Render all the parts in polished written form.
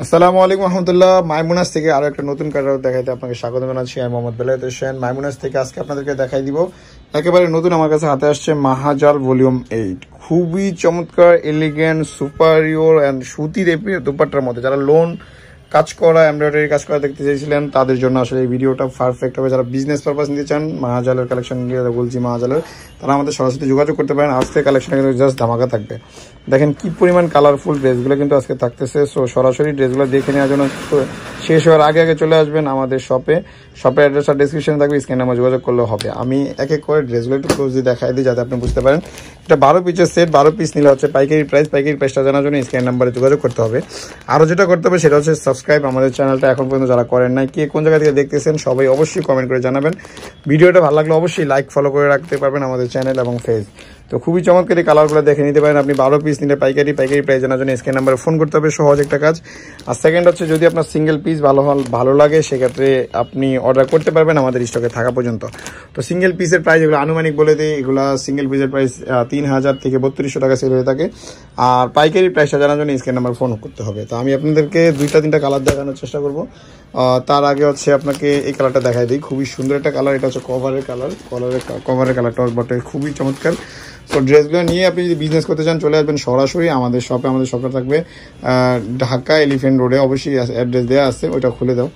আসসালামু আলাইকুম রহমতুল্লাহ। মাইমুনাস থেকে আরো একটা নতুন কালার দেখাইতে আপনাকে স্বাগত জানাচ্ছি। আমি মোহাম্মদ বেলায়েত হোসেন। মাইমুনাস থেকে আজকে আপনাদেরকে দেখাই দিব একেবারে নতুন আমার কাছে হাতে আসছে মাহাজাল ভলিউম 8। খুবই চমৎকার, এলিগেন্ট, সুপারিয়র অ্যান্ড সুতির দুপাট্টার মধ্যে যারা লোন কাজ করা, এমব্রয়ডারি কাজ করা দেখতে চাইছিলেন তাদের জন্য আসলে এই ভিডিওটা পারফেক্ট হবে। যারা বিজনেস পারপাস নিতে চান, মাহাজালের কালেকশন নিয়ে বলছি মাহাজালের, তারা আমাদের সরাসরি যোগাযোগ করতে পারেন। আজকে কালেকশন কিন্তু জাস্ট ধামাকা থাকবে। দেখেন কি পরিমাণ কালারফুল ড্রেসগুলো কিন্তু আজকে থাকতেছে। সো সরাসরি ড্রেসগুলো দেখে নেওয়ার জন্য শেষ হওয়ার আগে আগে চলে আসবেন আমাদের শপের অ্যাড্রেস আর ডেসক্রিপশনে থাকবে, স্ক্রিনে নাম্বার যোগাযোগ করলে হবে। আমি এক এক করে ড্রেসগুলো একটু ক্লোজলি দেখাই দিই যাতে আপনি বুঝতে পারেন। এটা 12 পিসের সেট, 12 পিস নিলে হচ্ছে পাইকারি প্রাইসটা জানার জন্য স্ক্রিন নাম্বারে যোগাযোগ করতে হবে। আরও যেটা করতে হবে সেটা হচ্ছে সাবস্ক্রাইব আমাদের চ্যানেলটা এখন পর্যন্ত যারা করেন নাই। কে কোন জায়গা থেকে দেখতেছেন সবাই অবশ্যই কমেন্ট করে জানাবেন। ভিডিওটা ভালো লাগলে অবশ্যই লাইক ফলো করে রাখতে পারবেন আমাদের চ্যানেল এবং পেজ। তো খুবই চমৎকার এই কালারগুলো দেখে নিতে পারেন আপনি। 12 পিস নিলে পাইকারি প্রাইস জানার জন্য স্ক্রিন নাম্বারে ফোন করতে হবে, সহজ একটা কাজ। আর সেকেন্ড হচ্ছে যদি আপনার সিঙ্গেল পিস ভালো লাগে সেক্ষেত্রে আপনি অর্ডার করতে পারবেন আমাদের স্টকে থাকা পর্যন্ত। তো সিঙ্গেল পিসের প্রাইস এগুলো আনুমানিক বলে দিই, এগুলো সিঙ্গেল পিসের প্রাইস 3000 থেকে 3200 টাকা সেল হয়ে থাকে। আর পাইকারি প্রাইসটা জানার জন্য স্ক্রিন নাম্বার ফোন করতে হবে। তো আমি আপনাদেরকে 2-3টা কালার দেখানোর চেষ্টা করব। তার আগে হচ্ছে আপনাকে এই কালারটা দেখাই দিই। খুবই সুন্দর একটা কালার, এটা হচ্ছে কভারের কালারটা বটে খুবই চমৎকার। তো ড্রেসগুলো নিয়ে আপনি যদি বিজনেস করতে চান চলে আসবেন সরাসরি আমাদের শপে। আমাদের শপটা থাকবে ঢাকা এলিফ্যান্ট রোডে, অবশ্যই অ্যাড্রেস দেওয়া আছে, ওইটা খুলে দাও।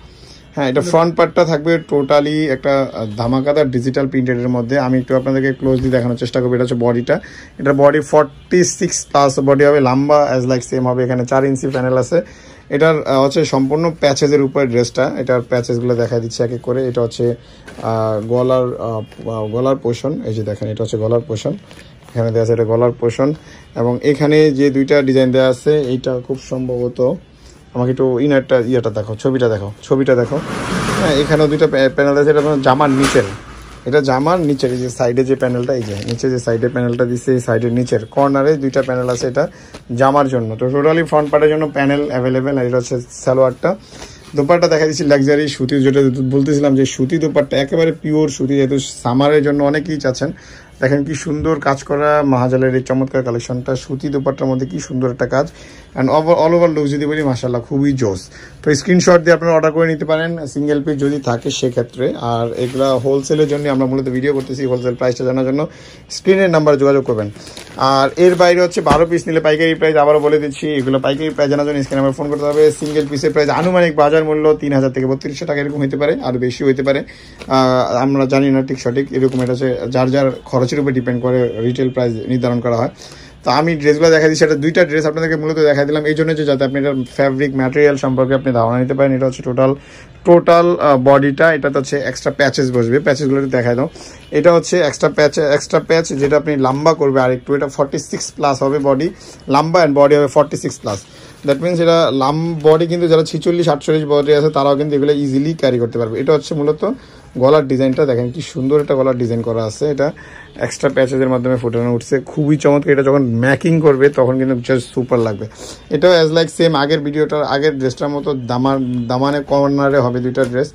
হ্যাঁ, এটা ফ্রন্ট পার্টটা থাকবে টোটালি একটা ধামাকাদার ডিজিটাল প্রিন্টেডের মধ্যে। আমি একটু আপনাদেরকে ক্লোজলি দেখানোর চেষ্টা করবো। এটা হচ্ছে বডিটা, এটা বডি 46+ বডি হবে, লম্বা অ্যাজ লাইক সেম হবে। এখানে 4 ইঞ্চি প্যানেল আছে। এটার হচ্ছে সম্পূর্ণ প্যাচেসের উপরে ড্রেসটা, এটার প্যাচেসগুলো দেখা দিচ্ছে এক এক করে। এটা হচ্ছে গলার পোর্শন, এই যে দেখেন এটা হচ্ছে গলার পোর্শন, এখানে দেওয়া আছে এটা গলার পোর্শন। এবং এখানে যে দুইটা ডিজাইন দেওয়া আছে এইটা খুব সম্ভবত, আমাকে একটু ইয়েটা দেখো, ছবিটা দেখো। হ্যাঁ, এখানেও দুইটা প্যানেল আছে। এটা জামার নিচের, এটা জামার নিচের এই যে সাইডে যে প্যানেলটা, এই যে নিচে যে সাইডে প্যানেলটা দিচ্ছে, এই সাইডের নিচের কর্নারে দুইটা প্যানেল আছে, এটা জামার জন্য। তো টোটালি ফ্রন্ট পার্টের জন্য প্যানেল অ্যাভেলেবেল। আর এটা হচ্ছে সালোয়ারটা। দোপাট্টা দেখা দিচ্ছি লাক্সারি সুতি, যেটা বলতেছিলাম যে সুতি দোপাট্টা, একেবারে পিওর সুতি, যেহেতু সামারের জন্য অনেকেই চাচ্ছেন। দেখেন কি সুন্দর কাজ করা মাহাজালের এই চমৎকার কালেকশনটা, সুতি দোপাট্টার মধ্যে কি সুন্দর একটা কাজ। অ্যান্ড অল ওভার লুক যদি বলি মাশাআল্লাহ খুবই জোস। তো স্ক্রিনশট দিয়ে আপনারা অর্ডার করে নিতে পারেন সিঙ্গেল পিস যদি থাকে সেক্ষেত্রে। আর এগুলা হোলসেলের জন্য আমরা মূলত ভিডিও করতেছি, হোলসেল প্রাইসটা জানার জন্য স্ক্রিনের নাম্বার যোগাযোগ করবেন। আর এর বাইরে হচ্ছে 12 পিস নিলে পাইকারি প্রাইস, আবারও বলে দিচ্ছি, এগুলো পাইকারি প্রাইস জানার জন্য স্ক্রিন নাম্বার ফোন করতে হবে। সিঙ্গেল পিসের প্রাইস আনুমানিক বাজার মূল্য 3000 থেকে 3200 টাকা এরকম হতে পারে, আর বেশি হতে পারে, আমরা জানি না ঠিক সঠিক এরকম। এটা হচ্ছে যার খরচের উপর ডিপেন্ড করে রিটেল প্রাইস নির্ধারণ করা হয়। তো আমি ড্রেসগুলো দেখা দিচ্ছি, এটা 2টা ড্রেস আপনাদেরকে মূলত দেখা দিলাম এই জন্য যে যাতে আপনি এটার ফ্যাব্রিক ম্যাটেরিয়াল সম্পর্কে আপনি ধারণা নিতে পারেন। এটা হচ্ছে টোটাল বডিটা, এটাতে হচ্ছে এক্সট্রা প্যাচেস বসবে, প্যাচেসগুলো দেখাই দাও। এটা হচ্ছে এক্সট্রা প্যাচ যেটা আপনি লম্বা করবে আর একটু, এটা 46+ হবে বডি, লম্বা অ্যান্ড বডি হবে 46+। দ্যাট মিনস এটা বডি কিন্তু যারা 46-48 বডি আছে তারাও কিন্তু এগুলো ইজিলি ক্যারি করতে পারবে। এটা হচ্ছে মূলত গলার ডিজাইনটা, দেখেন কি সুন্দর একটা গলার ডিজাইন করা আছে। এটা এক্সট্রা প্যাচেসের মাধ্যমে ফুটানো উঠছে, খুবই চমৎকার। এটা যখন ম্যাকিং করবে তখন কিন্তু জাস্ট সুপার লাগবে। এটাও অ্যাজ লাইক সেম আগের ড্রেসটার মতো দামানে কর্নারে হবে দুইটা ড্রেস।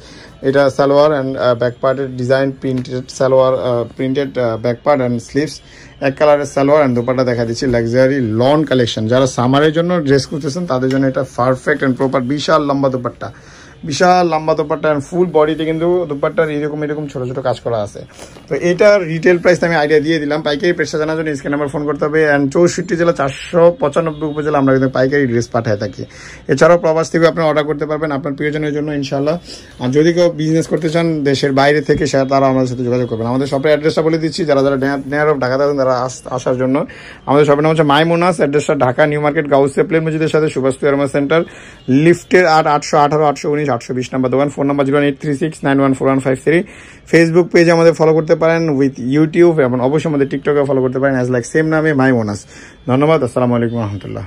এটা সালোয়ার অ্যান্ড ব্যাক পার্টের design printed salwar, printed back part and sleeves, এক কালারের সালোয়ার অ্যান্ড দোপাট্টা দেখা দিচ্ছি লাক্সারি লন কালেকশন। যারা সামারের জন্য ড্রেস করতেছেন তাদের জন্য এটা পারফেক্ট অ্যান্ড প্রপার। বিশাল লম্বা দোপাট্টা অ্যান্ড ফুল বডিতে কিন্তু দুপাট্টার এরকম ছোট ছোট কাজ করা আছে। তো এটার রিটেল প্রাইস আমি আইডিয়া দিয়ে দিলাম। পাইকারি প্রাইসটা জানার জন্য স্ক্রিন নাম্বার ফোন করতে হবে। অ্যান্ড 64 জেলা 495 উপজেলা আমরা কিন্তু পাইকারি ড্রেস পাঠায় থাকি। এছাড়াও প্রবাস থেকে আপনি অর্ডার করতে পারবেন আপনার প্রিয়জনের জন্য ইনশাল্লাহ। আর যদি কেউ বিজনেস করতে চান দেশের বাইরে থেকে তারা আমাদের সাথে যোগাযোগ করবেন। আমাদের শপের অ্যাড্রেসটা বলে দিচ্ছি, যারা নেয়ার অফ ঢাকাতে আছেন তারা আসার জন্য। আমাদের শপের নাম হচ্ছে মাইমুনাস, অ্যাড্রেসটা ঢাকা নিউ মার্কেট গাউসিয়া প্লেন মসজিদের সাথে সুভাষ এয়ারমার সেন্টার, লিফটের 818 819 820 নাম্বার দোকান, ফোন নাম্বার 083691415 ফেসবুক পেজে আমাদের ফলো করতে পারেন উইথ ইউটিউব, এবং অবশ্যই আমাদের টিকটকে ফলো করতে পারেন অ্যাজ লাইক সেম নামে মাইমুনাস। ধন্যবাদ, আসসালামু আলাইকুম রহমতুল্লাহ।